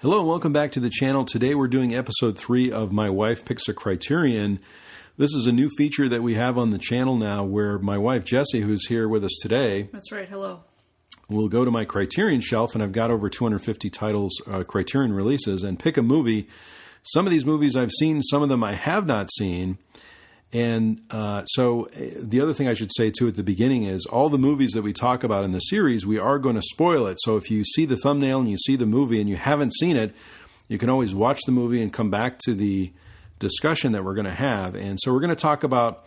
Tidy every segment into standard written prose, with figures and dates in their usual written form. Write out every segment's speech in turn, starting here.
Hello and welcome back to the channel. Today we're doing episode 3 of My Wife Picks a Criterion. This is a new feature that we have on the channel now where my wife Jessi, who's here with us today. That's right, hello. Will go to my Criterion shelf, and I've got over 250 titles, Criterion releases, and pick a movie. Some of these movies I've seen, some of them I have not seen. And so the other thing I should say, too, at the beginning is all the movies that we talk about in the series, we are going to spoil it. So if you see the thumbnail and you see the movie and you haven't seen it, you can always watch the movie and come back to the discussion that we're going to have. And so we're going to talk about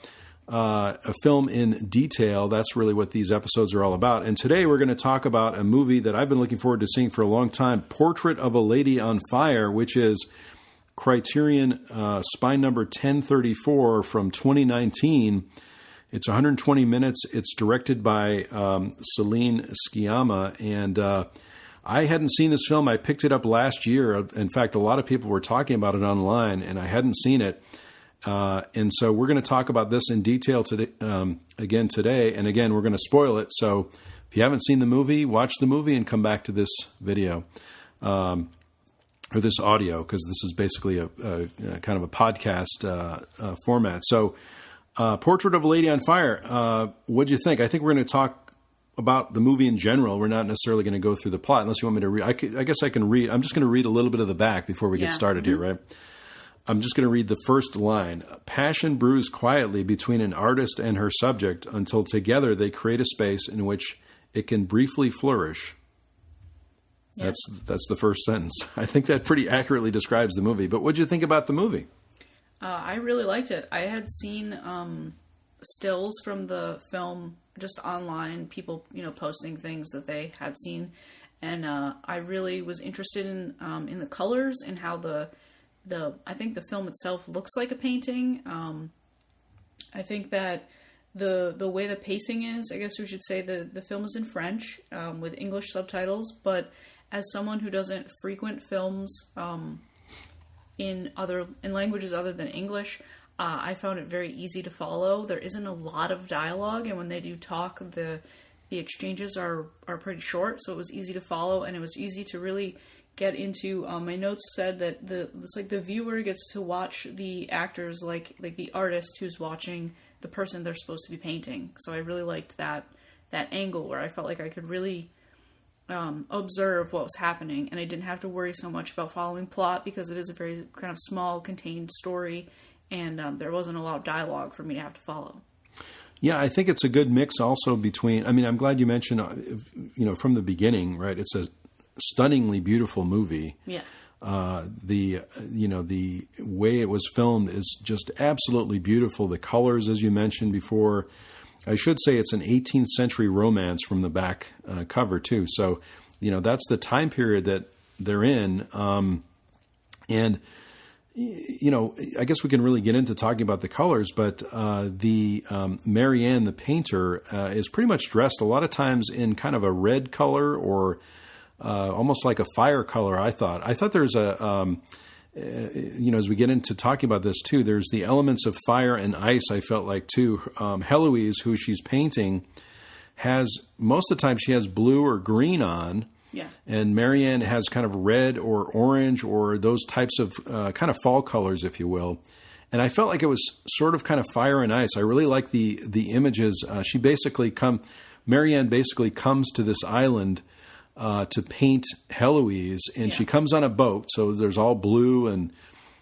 a film in detail. That's really what these episodes are all about. And today we're going to talk about a movie that I've been looking forward to seeing for a long time, Portrait of a Lady on Fire, which is Criterion spine number 1034 from 2019. It's 120 minutes. It's directed by Celine Sciamma, and I hadn't seen this film. I picked it up last year. In fact, a lot of people were talking about it online, and I hadn't seen it. And so we're going to talk about this in detail today, again today, and again we're going to spoil it. So if you haven't seen the movie, watch the movie and come back to this video. Or this audio, because this is basically a kind of a podcast format. So, Portrait of a Lady on Fire. What'd you think? I think we're going to talk about the movie in general. We're not necessarily going to go through the plot, unless you want me to read. I guess I can read. I'm just going to read a little bit of the back before we get started here, right? I'm just going to read the first line. Passion brews quietly between an artist and her subject until together they create a space in which it can briefly flourish. Yeah. That's the first sentence. I think that pretty accurately describes the movie. But what did you think about the movie? I really liked it. I had seen stills from the film just online, people posting things that they had seen, and I really was interested in the colors and how I think the film itself looks like a painting. I think that the way the pacing is, I guess we should say the film is in French with English subtitles, but as someone who doesn't frequent films in languages other than English, I found it very easy to follow. There isn't a lot of dialogue, and when they do talk, the exchanges are pretty short, so it was easy to follow, and it was easy to really get into. My notes said that it's like the viewer gets to watch the actors like the artist who's watching the person they're supposed to be painting. So I really liked that angle where I felt like I could really observe what was happening, and I didn't have to worry so much about following plot because it is a very kind of small, contained story, and there wasn't a lot of dialogue for me to have to follow. Yeah, I think it's a good mix also between, I'm glad you mentioned, from the beginning, right? It's a stunningly beautiful movie. Yeah. The way it was filmed is just absolutely beautiful. The colors, as you mentioned before, I should say it's an 18th century romance from the back cover too. So, that's the time period that they're in. And, I guess we can really get into talking about the colors, but the Marianne, the painter, is pretty much dressed a lot of times in kind of a red color or almost like a fire color, I thought there's as we get into talking about this too, there's the elements of fire and ice, I felt like too. Heloise, who she's painting, most of the time she has blue or green on. Yeah. And Marianne has kind of red or orange or those types of kind of fall colors, if you will. And I felt like it was sort of kind of fire and ice. I really like the images. Marianne basically comes to this island to paint Heloise, and she comes on a boat, so there's all blue, and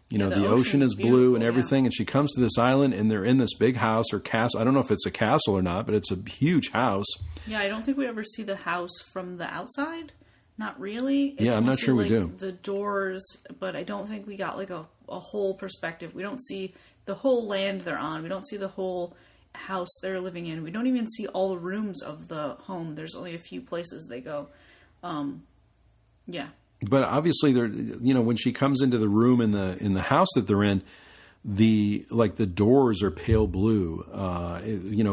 the ocean is blue and everything, and she comes to this island, and they're in this big house or castle. I don't know if it's a castle or not, but it's a huge house. Yeah, I don't think we ever see the house from the outside. Not really. It's I'm not sure we do. The doors, but I don't think we got like a whole perspective. We don't see the whole land they're on. We don't see the whole house they're living in. We don't even see all the rooms of the home. There's only a few places they go. Yeah. But obviously, when she comes into the room in the house that they're in, the doors are pale blue,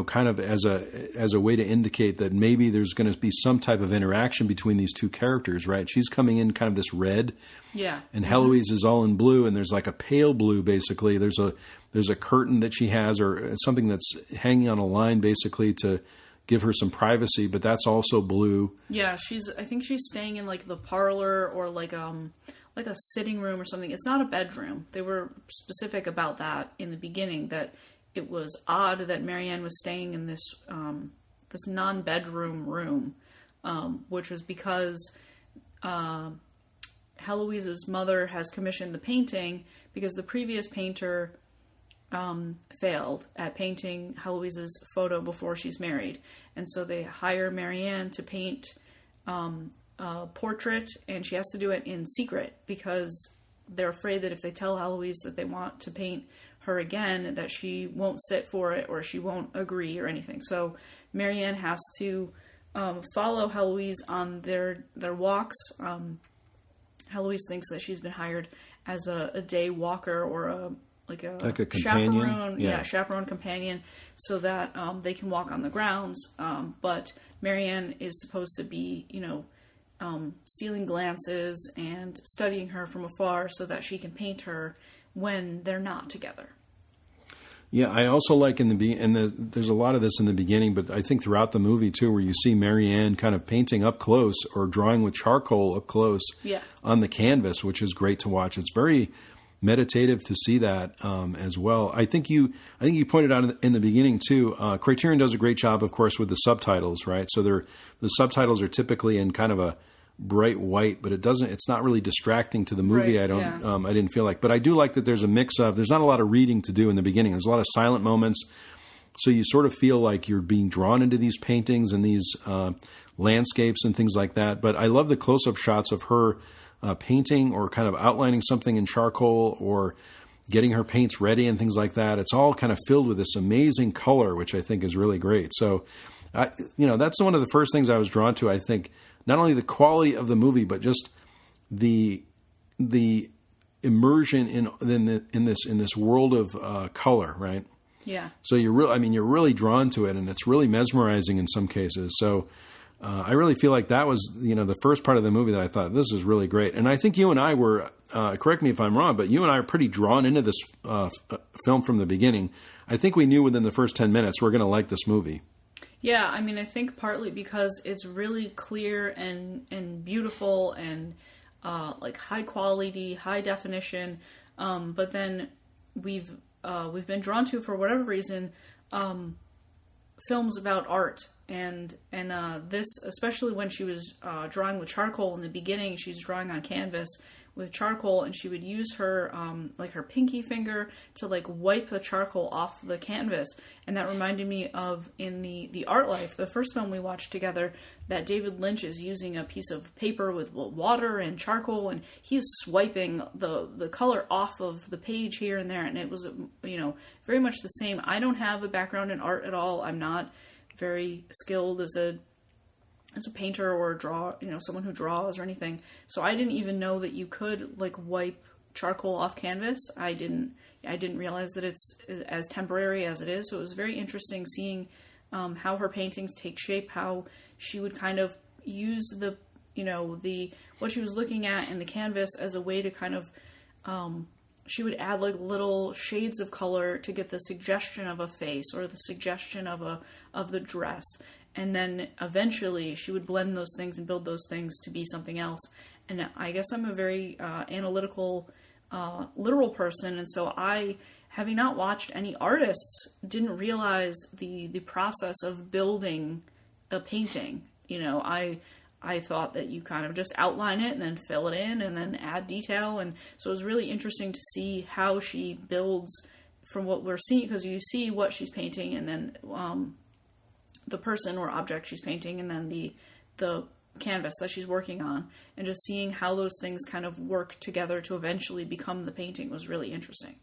kind of as a way to indicate that maybe there's going to be some type of interaction between these two characters, right? She's coming in kind of this red, and Heloise is all in blue, and there's like a pale blue basically. There's a curtain that she has, or something that's hanging on a line basically to give her some privacy, but that's also blue. Yeah, I think she's staying in like the parlor or like like a sitting room or something. It's not a bedroom. They were specific about that in the beginning, that it was odd that Marianne was staying in this this non-bedroom room, which was because Heloise's mother has commissioned the painting because the previous painter failed at painting Heloise's photo before she's married. And so they hire Marianne to paint a portrait, and she has to do it in secret because they're afraid that if they tell Heloise that they want to paint her again, that she won't sit for it or she won't agree or anything. So Marianne has to follow Heloise on their walks. Heloise thinks that she's been hired as a day walker or a companion. chaperone, chaperone companion, so that they can walk on the grounds. But Marianne is supposed to be, stealing glances and studying her from afar so that she can paint her when they're not together. Yeah, I also like there's a lot of this in the beginning, but I think throughout the movie too, where you see Marianne kind of painting up close or drawing with charcoal up close on the canvas, which is great to watch. It's very meditative to see that as well. I think you pointed out in the beginning too. Criterion does a great job, of course, with the subtitles, right? So the subtitles are typically in kind of a bright white, but it's not really distracting to the movie. Right, I didn't feel like, but I do like that there's a mix of, there's not a lot of reading to do in the beginning. There's a lot of silent moments. So you sort of feel like you're being drawn into these paintings and these landscapes and things like that. But I love the close-up shots of her painting or kind of outlining something in charcoal or getting her paints ready and things like that. It's all kind of filled with this amazing color, which I think is really great. So, that's one of the first things I was drawn to. I think not only the quality of the movie, but just the immersion in this world of color, right? Yeah. So you're really drawn to it, and it's really mesmerizing in some cases. So I really feel like that was the first part of the movie that I thought, this is really great. And I think you and I were, correct me if I'm wrong, but you and I are pretty drawn into this film from the beginning. I think we knew within the first 10 minutes we're going to like this movie. Yeah, I think partly because it's really clear and beautiful and like high quality, high definition. But then we've been drawn to, for whatever reason, films about art, and this, especially when she was drawing with charcoal in the beginning. She's drawing on canvas with charcoal, and she would use her her pinky finger to wipe the charcoal off the canvas. And that reminded me of in the Art Life, the first film we watched together, that David Lynch is using a piece of paper with water and charcoal, and he's swiping the color off of the page here and there. And it was very much the same. I don't have a background in art at all. I'm not very skilled as a painter or someone who draws or anything. So I didn't even know that you could wipe charcoal off canvas. I didn't realize that it's as temporary as it is. So it was very interesting seeing how her paintings take shape, how she would kind of use what she was looking at in the canvas as a way to kind of, she would add little shades of color to get the suggestion of a face or the suggestion of the dress. And then eventually she would blend those things and build those things to be something else. And I guess I'm a very analytical, literal person. And so I, having not watched any artists, didn't realize the process of building a painting. I thought that you kind of just outline it and then fill it in and then add detail. And so it was really interesting to see how she builds from what we're seeing, because you see what she's painting and then the person or object she's painting, and then the canvas that she's working on, and just seeing how those things kind of work together to eventually become the painting was really interesting.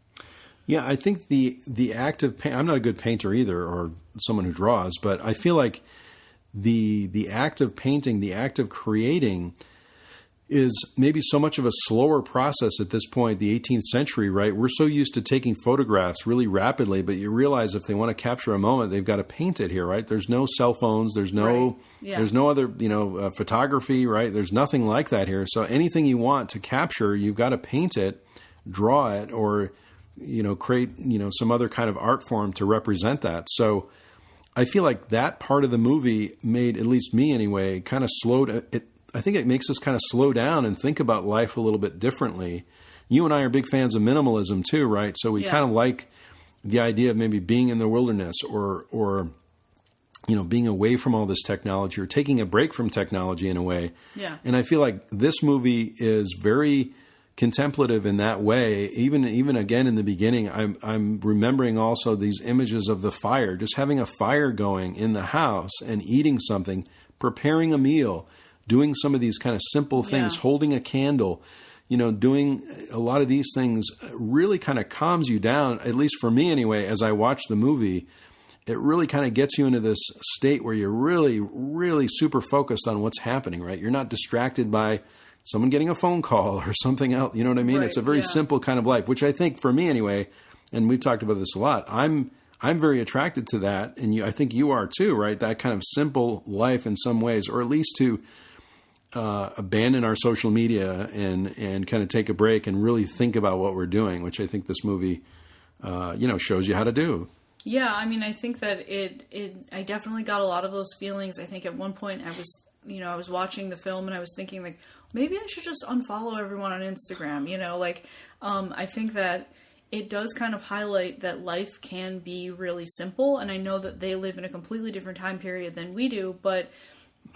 Yeah, I think the act of I'm not a good painter either, or someone who draws, but I feel like the act of painting, the act of creating, is maybe so much of a slower process at this point, the 18th century, right? We're so used to taking photographs really rapidly, but you realize if they want to capture a moment, they've got to paint it here, right? There's no cell phones, there's no there's no other photography, right? There's nothing like that here. So anything you want to capture, you've got to paint it, draw it, or create some other kind of art form to represent that. So I feel like that part of the movie made, at least me anyway, kind of slowed it. I think it makes us kind of slow down and think about life a little bit differently. You and I are big fans of minimalism too, right? So we kind of like the idea of maybe being in the wilderness or being away from all this technology or taking a break from technology in a way. Yeah. And I feel like this movie is very contemplative in that way. Even again in the beginning, I'm remembering also these images of the fire, just having a fire going in the house and eating something, preparing a meal, doing some of these kind of simple things, holding a candle, doing a lot of these things really kind of calms you down, at least for me anyway, as I watch the movie. It really kind of gets you into this state where you're really, really super focused on what's happening, right? You're not distracted by someone getting a phone call or something else. You know what I mean? Right, it's a very simple kind of life, which I think for me anyway, and we've talked about this a lot, I'm very attracted to that. And I think you are too, right? That kind of simple life in some ways, or at least to abandon our social media and kind of take a break and really think about what we're doing, which I think this movie, shows you how to do. Yeah, I mean, I think that I definitely got a lot of those feelings. I think at one point I was watching the film and I was thinking like, maybe I should just unfollow everyone on Instagram, I think that it does kind of highlight that life can be really simple. And I know that they live in a completely different time period than we do, but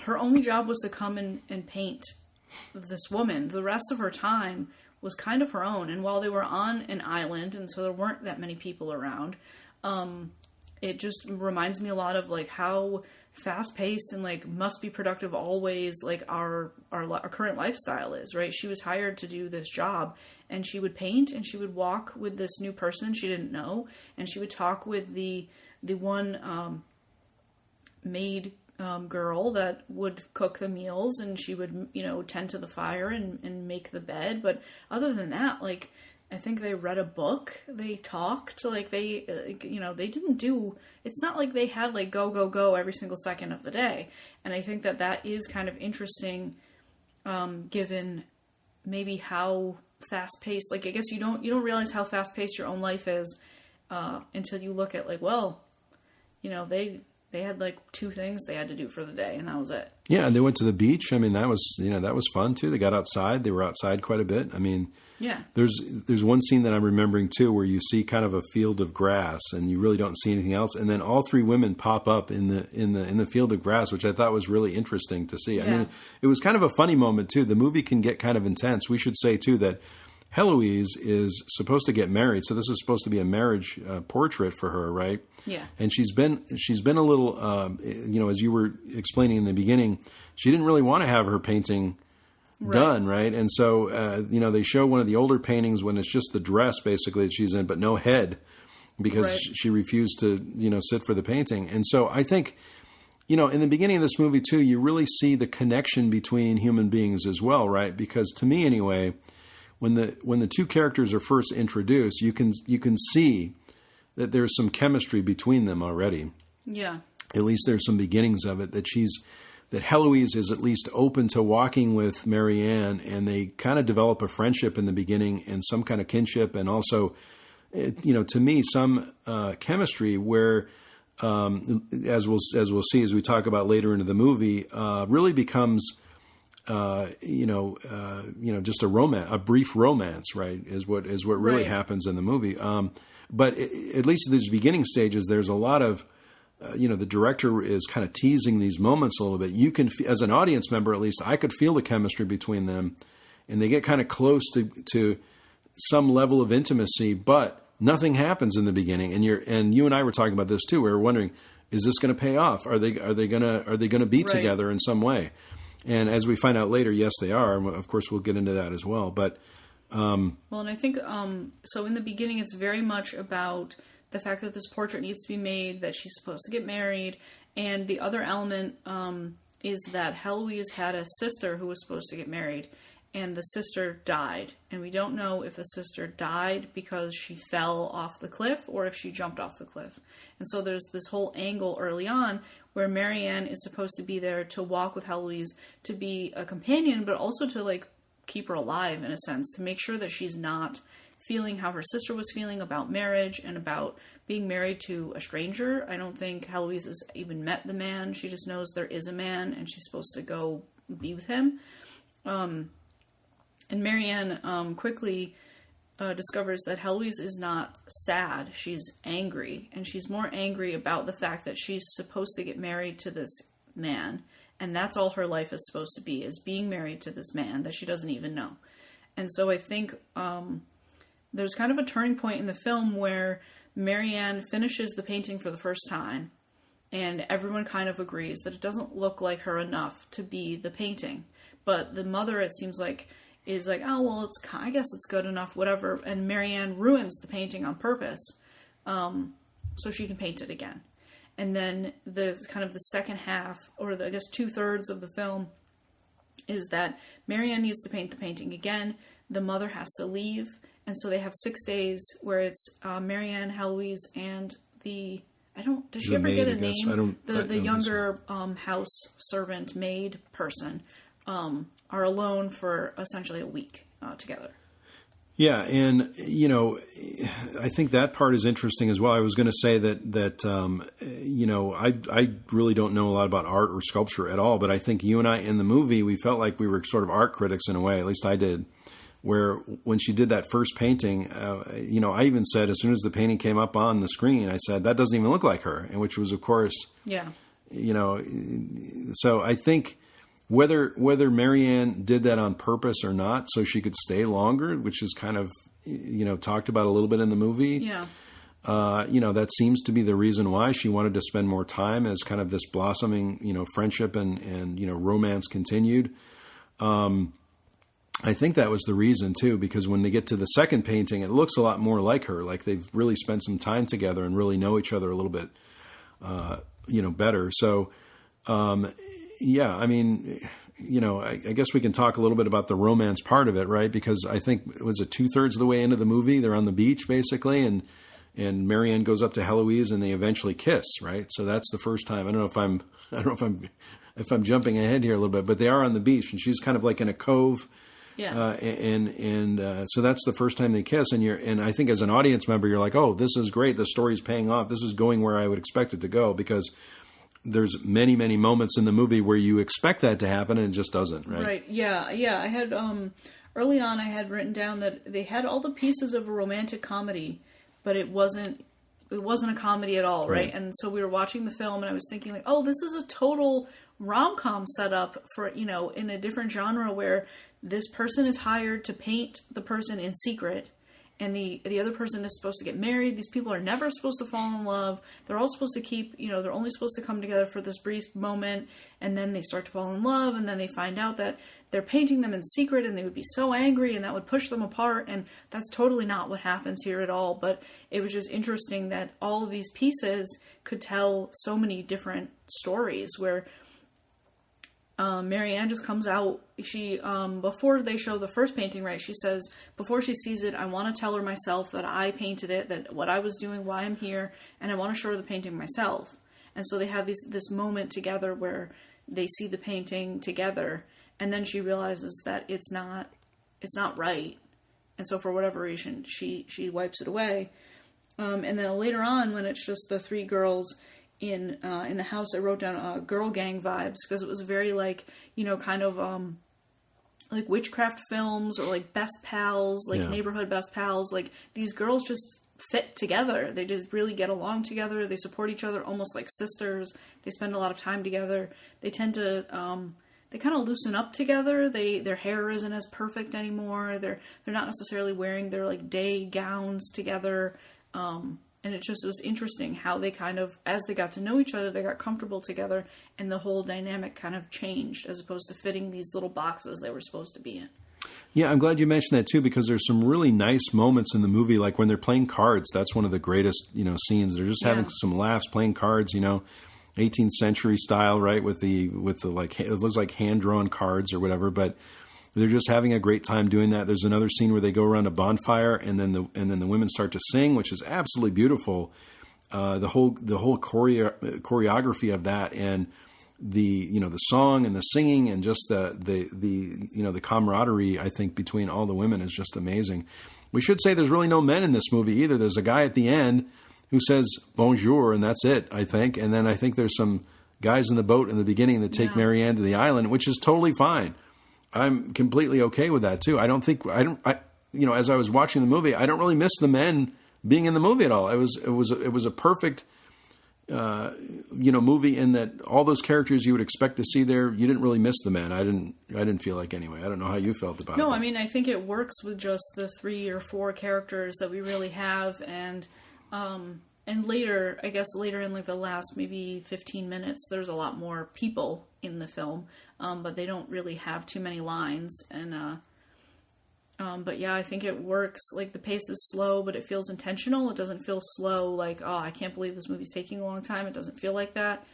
her only job was to come and paint this woman. The rest of her time was kind of her own. And while they were on an island, and so there weren't that many people around, it just reminds me a lot of like how fast-paced and like must be productive always like our current lifestyle is, right? She was hired to do this job, and she would paint and she would walk with this new person she didn't know, and she would talk with the one maid girl that would cook the meals, and she would tend to the fire and make the bed. But other than that, like, I think they read a book, they talked, like they didn't do, it's not like they had like go every single second of the day. And I think that is kind of interesting, given maybe how fast paced, like I guess you don't realize how fast paced your own life is, until you look at like, well, they had like 2 things they had to do for the day, and that was it. Yeah, and they went to the beach. I mean, that was fun too. They got outside. They were outside quite a bit. I mean, yeah. There's one scene that I'm remembering too, where you see kind of a field of grass, and you really don't see anything else, and then all 3 women pop up in the field of grass, which I thought was really interesting to see. Yeah. I mean, it was kind of a funny moment too. The movie can get kind of intense. We should say too that Heloise is supposed to get married, so this is supposed to be a marriage portrait for her, right? Yeah. And she's been a little, as you were explaining in the beginning, she didn't really want to have her painting done, right? And so, they show one of the older paintings when it's just the dress basically that she's in, but no head, because she refused to, sit for the painting. And so I think, in the beginning of this movie too, you really see the connection between human beings as well, right? Because to me anyway, when the 2 characters are first introduced, you can see that there's some chemistry between them already. Yeah. At least there's some beginnings of it, that Heloise is at least open to walking with Marianne, and they kind of develop a friendship in the beginning and some kind of kinship, and also, to me, some chemistry where, as we'll see as we talk about later into the movie, really becomes just a brief romance, right? Is what really happens in the movie. But at least at these beginning stages, there's a lot of, the director is kind of teasing these moments a little bit. You can, as an audience member, at least I could feel the chemistry between them, and they get kind of close to some level of intimacy, but nothing happens in the beginning. And you and I were talking about this too. We were wondering, is this going to pay off? Are they gonna be together in some way? And as we find out later, yes, they are. And of course, we'll get into that as well. But and I think so. In the beginning, it's very much about the fact that this portrait needs to be made, that she's supposed to get married, and the other element is that Heloise had a sister who was supposed to get married, and the sister died, and we don't know if the sister died because she fell off the cliff or if she jumped off the cliff. And so there's this whole angle early on where Marianne is supposed to be there to walk with Heloise, to be a companion, but also to like keep her alive in a sense, to make sure that she's not feeling how her sister was feeling about marriage and about being married to a stranger. I don't think Heloise has even met the man. She just knows there is a man, and she's supposed to go be with him. And Marianne quickly discovers that Heloise is not sad. She's angry. And she's more angry about the fact that she's supposed to get married to this man. And that's all her life is supposed to be, is being married to this man that she doesn't even know. And so I think there's kind of a turning point in the film where Marianne finishes the painting for the first time. And everyone kind of agrees that it doesn't look like her enough to be the painting. But the mother, it seems like, is like, oh, well, I guess it's good enough, whatever. And Marianne ruins the painting on purpose so she can paint it again. And then the kind of the second half, or I guess 2/3 of the film, is that Marianne needs to paint the painting again. The mother has to leave. And so they have 6 days where it's Marianne, Heloise, and does she ever get a name? The younger house servant maid person are alone for essentially a week together. Yeah, and I think that part is interesting as well. I was going to say that I really don't know a lot about art or sculpture at all, but I think you and I in the movie, we felt like we were sort of art critics in a way. At least I did. Where when she did that first painting, I even said as soon as the painting came up on the screen, I said that doesn't even look like her, and which was of course, So I think. Whether Marianne did that on purpose or not, so she could stay longer, which is kind of, talked about a little bit in the movie. Yeah. That seems to be the reason why she wanted to spend more time as kind of this blossoming, friendship and romance continued. I think that was the reason too, because when they get to the second painting, it looks a lot more like her. Like they've really spent some time together and really know each other a little bit, better. So, yeah, I mean, I guess we can talk a little bit about the romance part of it, right? Because I think, was it 2/3 of the way into the movie? They're on the beach basically, and Marianne goes up to Heloise and they eventually kiss, right? So that's the first time. I don't know if I'm jumping ahead here a little bit, but they are on the beach and she's kind of like in a cove. Yeah. So that's the first time they kiss, and I think as an audience member, you're like, oh, this is great. The story's paying off. This is going where I would expect it to go, because there's many, many moments in the movie where you expect that to happen and it just doesn't, right? Right. Yeah. I had, early on I had written down that they had all the pieces of a romantic comedy, but it wasn't a comedy at all, right? And so we were watching the film and I was thinking like, oh, this is a total rom-com setup for, in a different genre where this person is hired to paint the person in secret, and the other person is supposed to get married. These people are never supposed to fall in love. They're all supposed to keep, they're only supposed to come together for this brief moment, and then they start to fall in love, and then they find out that they're painting them in secret, and they would be so angry, and that would push them apart, and that's totally not what happens here at all. But it was just interesting that all of these pieces could tell so many different stories, where Marianne just comes out. She, before they show the first painting, right, she says, before she sees it, I want to tell her myself that I painted it, that what I was doing, why I'm here, and I want to show her the painting myself. And so they have this moment together where they see the painting together, and then she realizes that it's not right. And so for whatever reason, she wipes it away. And then later on, when it's just the three girls in the house, I wrote down girl gang vibes, because it was very like, kind of like witchcraft films, or like best pals, like neighborhood best pals. Like these girls just fit together. They just really get along together. They support each other almost like sisters. They spend a lot of time together. They tend to they kind of loosen up together. Their hair isn't as perfect anymore. They're not necessarily wearing their like day gowns together. And it was interesting how they kind of, as they got to know each other, they got comfortable together, and the whole dynamic kind of changed, as opposed to fitting these little boxes they were supposed to be in. Yeah, I'm glad you mentioned that too, because there's some really nice moments in the movie, like when they're playing cards. That's one of the greatest, scenes. They're just having some laughs playing cards, 18th century style, right? With the like, it looks like hand-drawn cards or whatever, but they're just having a great time doing that. There's another scene where they go around a bonfire, and then the women start to sing, which is absolutely beautiful. The whole choreography of that, and the song and the singing, and just the camaraderie, I think, between all the women is just amazing. We should say there's really no men in this movie either. There's a guy at the end who says bonjour, and that's it, I think. And then I think there's some guys in the boat in the beginning that take Marianne to the island, which is totally fine. I'm completely okay with that too. As I was watching the movie, I don't really miss the men being in the movie at all. It was a perfect, movie in that all those characters you would expect to see there, you didn't really miss the men. I didn't feel like anyway. I don't know how you felt about it. No, I mean, I think it works with just the 3 or 4 characters that we really have, and later in like the last maybe 15 minutes, there's a lot more people in the film, but they don't really have too many lines, and but yeah, I think it works. Like, the pace is slow, but it feels intentional. It doesn't feel slow, like, oh, I can't believe this movie's taking a long time. It doesn't feel like that.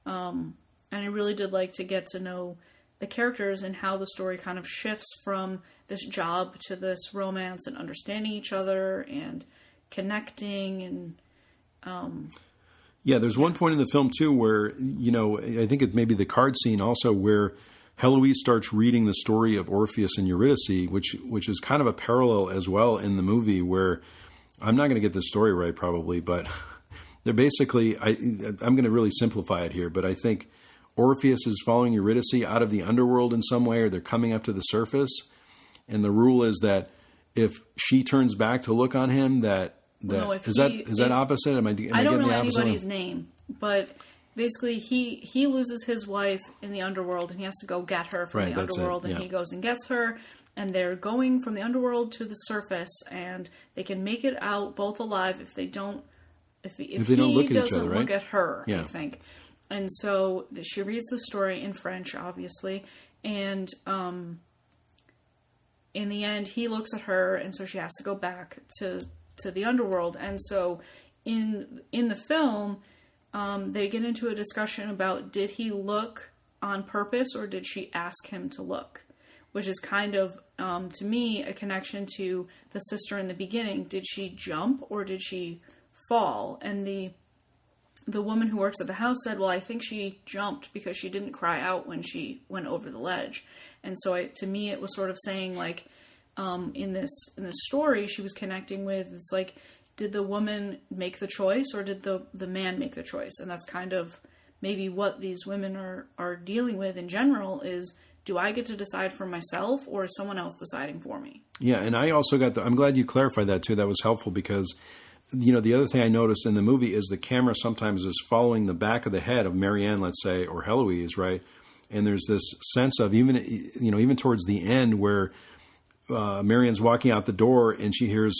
And I really did like to get to know the characters and how the story kind of shifts from this job to this romance and understanding each other and connecting. And there's one point in the film too where, I think it may be the card scene also, where Heloise starts reading the story of Orpheus and Eurydice, which is kind of a parallel as well in the movie, where I'm not going to get this story right probably, but they're basically, I'm going to really simplify it here, but I think Orpheus is following Eurydice out of the underworld in some way, or they're coming up to the surface, and the rule is that if she turns back to look on him, that opposite? I don't know anybody's name, but basically, he loses his wife in the underworld, and he has to go get her from the underworld, and he goes and gets her, and they're going from the underworld to the surface, and they can make it out both alive if they don't, if he doesn't look at her, I think. And so she reads the story in French, obviously, and in the end, he looks at her, and so she has to go back to the underworld. And so in the film, they get into a discussion about, did he look on purpose or did she ask him to look? Which is kind of, to me, a connection to the sister in the beginning. Did she jump or did she fall? And the woman who works at the house said, well, I think she jumped because she didn't cry out when she went over the ledge. And so to me, it was sort of saying, like, in this story, she was connecting with, it's like, did the woman make the choice or did the man make the choice? And that's kind of maybe what these women are dealing with in general is, do I get to decide for myself or is someone else deciding for me? Yeah, and I also I'm glad you clarified that too. That was helpful because, the other thing I noticed in the movie is the camera sometimes is following the back of the head of Marianne, let's say, or Heloise, right? And there's this sense of even towards the end where Marianne's walking out the door and she hears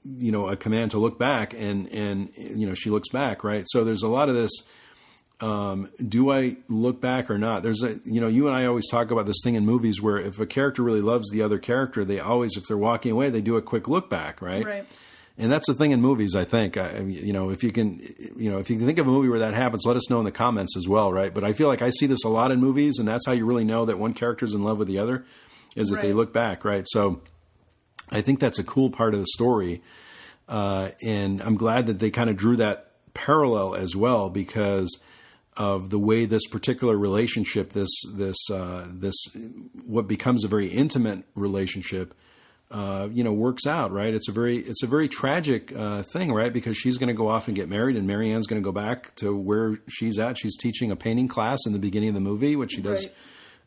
a command to look back and she looks back, right? So there's a lot of this, do I look back or not? There's you and I always talk about this thing in movies where if a character really loves the other character, they always, if they're walking away, they do a quick look back, right? Right. And that's the thing in movies, I think. If you can think of a movie where that happens, let us know in the comments as well, right? But I feel like I see this a lot in movies, and that's how you really know that one character's in love with the other, is that they look back, right? So I think that's a cool part of the story, and I'm glad that they kind of drew that parallel as well because of the way this particular relationship, this what becomes a very intimate relationship, works out, right? It's a very tragic thing, right? Because she's going to go off and get married, and Marianne's going to go back to where she's at. She's teaching a painting class in the beginning of the movie, which she does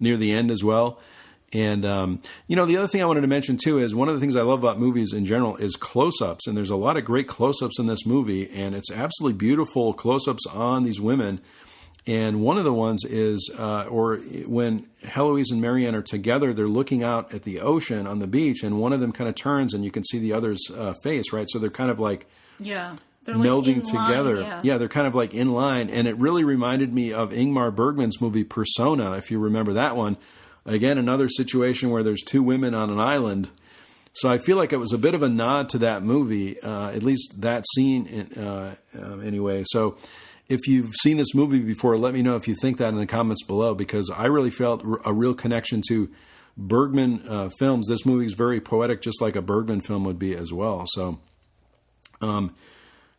near the end as well. And, the other thing I wanted to mention too is one of the things I love about movies in general is close-ups. And there's a lot of great close-ups in this movie, and it's absolutely beautiful close-ups on these women. And one of the ones is, when Heloise and Marianne are together, they're looking out at the ocean on the beach, and one of them kind of turns and you can see the other's face, right? So they're kind of like they're melding together. Yeah, they're kind of like in line. And it really reminded me of Ingmar Bergman's movie Persona, if you remember that one. Again, another situation where there's two women on an island. So I feel like it was a bit of a nod to that movie, at least that scene anyway. So if you've seen this movie before, let me know if you think that in the comments below, because I really felt a real connection to Bergman films. This movie is very poetic, just like a Bergman film would be as well.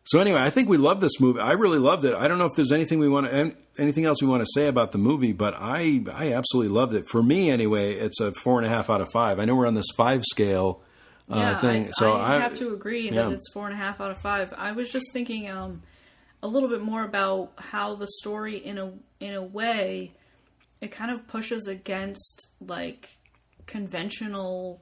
So anyway, I think we love this movie. I really loved it. I don't know if there's anything else we want to say about the movie, but I absolutely loved it. For me, anyway, it's a 4.5 out of 5. I know we're on this 5 scale thing. I have to agree that it's 4.5 out of 5. I was just thinking, a little bit more about how the story, in a way, it kind of pushes against like conventional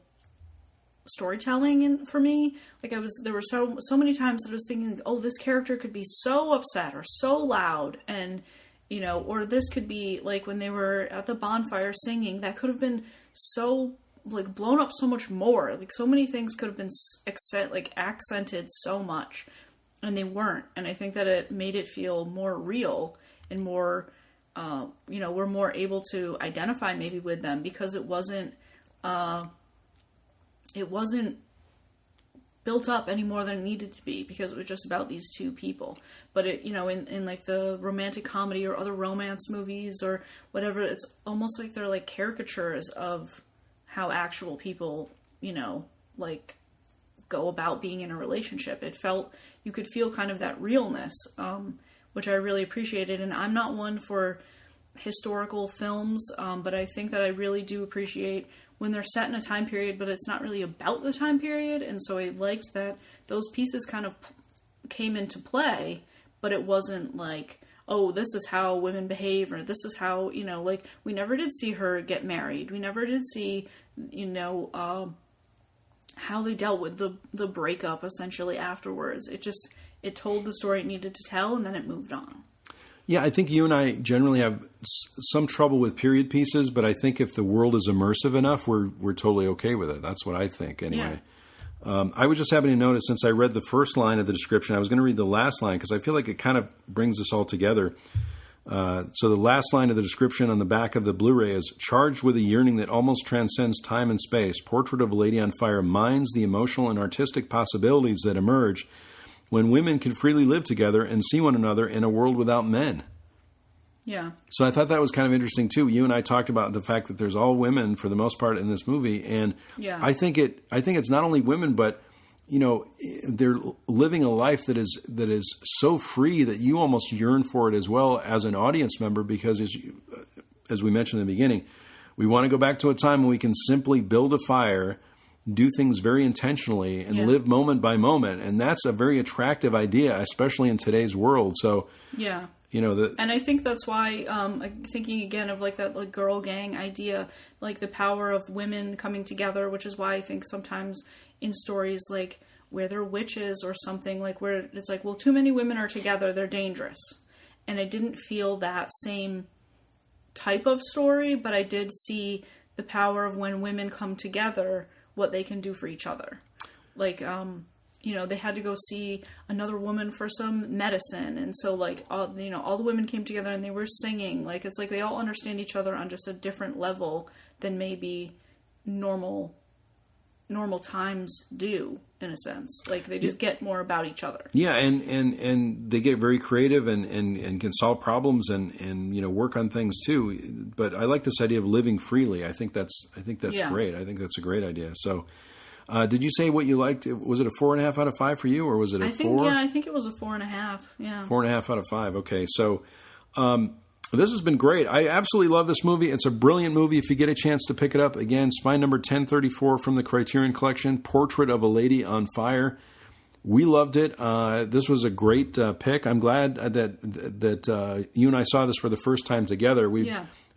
storytelling for me. Like there were so many times that I was thinking, oh, this character could be so upset or so loud, and or this could be like when they were at the bonfire singing, that could have been so like blown up so much more. Like so many things could have been accented so much, and they weren't. And I think that it made it feel more real and more, we're more able to identify maybe with them because it wasn't built up any more than it needed to be, because it was just about these two people. But it, in like the romantic comedy or other romance movies or whatever, it's almost like they're like caricatures of how actual people, like go about being in a relationship. You could feel kind of that realness, which I really appreciated. And I'm not one for historical films, but I think that I really do appreciate when they're set in a time period, but it's not really about the time period. And so I liked that those pieces kind of came into play, but it wasn't like, oh, this is how women behave, or this is how, like, we never did see her get married. We never did see, how they dealt with the breakup essentially afterwards. It told the story it needed to tell, and then it moved on. Yeah, I think you and I generally have some trouble with period pieces, but I think if the world is immersive enough, we're totally okay with it. That's what I think, anyway. Yeah. I was just having to notice, since I read the first line of the description, I was going to read the last line because I feel like it kind of brings us all together. So the last line of the description on the back of the Blu-ray is, charged with a yearning that almost transcends time and space, Portrait of a Lady on Fire mines the emotional and artistic possibilities that emerge when women can freely live together and see one another in a world without men. Yeah. So I thought that was kind of interesting too. You and I talked about the fact that there's all women for the most part in this movie, and yeah. I think it's not only women, but they're living a life that is so free that you almost yearn for it as well as an audience member, because as we mentioned in the beginning, we want to go back to a time when we can simply build a fire, do things very intentionally, and live moment by moment. And that's a very attractive idea, especially in today's world. So, yeah. And I think that's why, thinking again of like that like girl gang idea, like the power of women coming together, which is why I think sometimes in stories like where they're witches or something, like where it's like, well, too many women are together, they're dangerous. And I didn't feel that same type of story, but I did see the power of when women come together, what they can do for each other. Like, they had to go see another woman for some medicine. And so like, all the women came together and they were singing. Like, it's like they all understand each other on just a different level than maybe normal times do, in a sense. Like, they just get more about each other. Yeah. And they get very creative and can solve problems and work on things too. But I like this idea of living freely. I think that's great. I think that's a great idea. So, did you say what you liked? Was it a 4.5 out of 5 for you, or was it a 4? Yeah, I think it was a 4.5. Yeah. 4.5 out of 5. Okay. So, this has been great. I absolutely love this movie. It's a brilliant movie. If you get a chance to pick it up, again, Spine number 1034 from the Criterion Collection, Portrait of a Lady on Fire. We loved it. This was a great pick. I'm glad that you and I saw this for the first time together.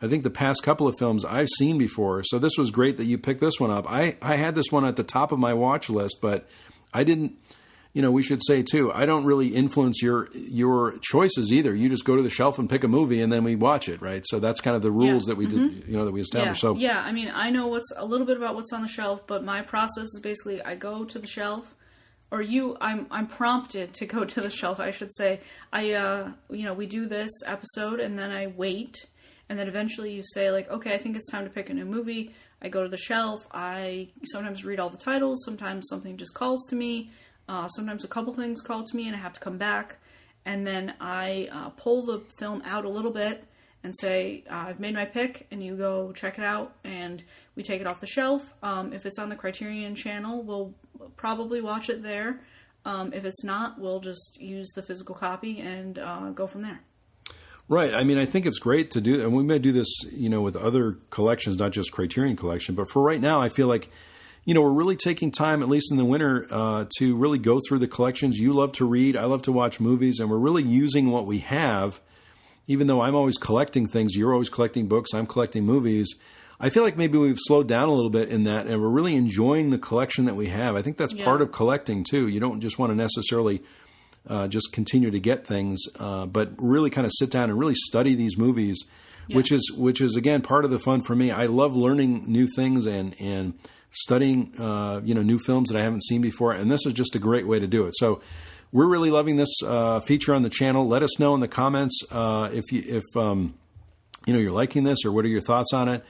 I think the past couple of films I've seen before, so this was great that you picked this one up. I had this one at the top of my watch list, but I didn't. We should say too, I don't really influence your choices either. You just go to the shelf and pick a movie, and then we watch it, right? So that's kind of the rules that we did, that we established. So yeah, I mean, I know a little bit about what's on the shelf, but my process is basically I go to the shelf, or I'm prompted to go to the shelf, I should say. We do this episode, and then I wait, and then eventually you say like, okay, I think it's time to pick a new movie. I go to the shelf. I sometimes read all the titles. Sometimes something just calls to me. Sometimes a couple things call to me and I have to come back, and then I pull the film out a little bit and say, I've made my pick, and you go check it out, and we take it off the shelf. If it's on the Criterion channel, we'll probably watch it there. If it's not, we'll just use the physical copy and go from there. Right. I mean, I think it's great to do, and we may do this, with other collections, not just Criterion Collection, but for right now, I feel like we're really taking time, at least in the winter, to really go through the collections. You love to read. I love to watch movies. And we're really using what we have. Even though I'm always collecting things, you're always collecting books, I'm collecting movies. I feel like maybe we've slowed down a little bit in that, and we're really enjoying the collection that we have. I think that's part of collecting, too. You don't just want to necessarily just continue to get things, but really kind of sit down and really study these movies, which is again, part of the fun for me. I love learning new things and studying new films that I haven't seen before, and this is just a great way to do it. So we're really loving this feature on the channel. Let us know in the comments if you're liking this, or what are your thoughts on it.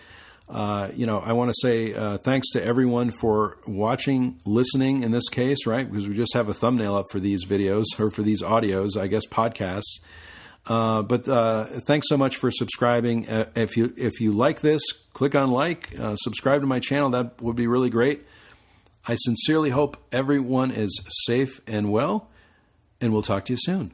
I want to say thanks to everyone for watching, listening in this case, right? Because we just have a thumbnail up for these videos, or for these audios, I guess, podcasts. But thanks so much for subscribing. If you like this, click on like, subscribe to my channel. That would be really great. I sincerely hope everyone is safe and well, and we'll talk to you soon.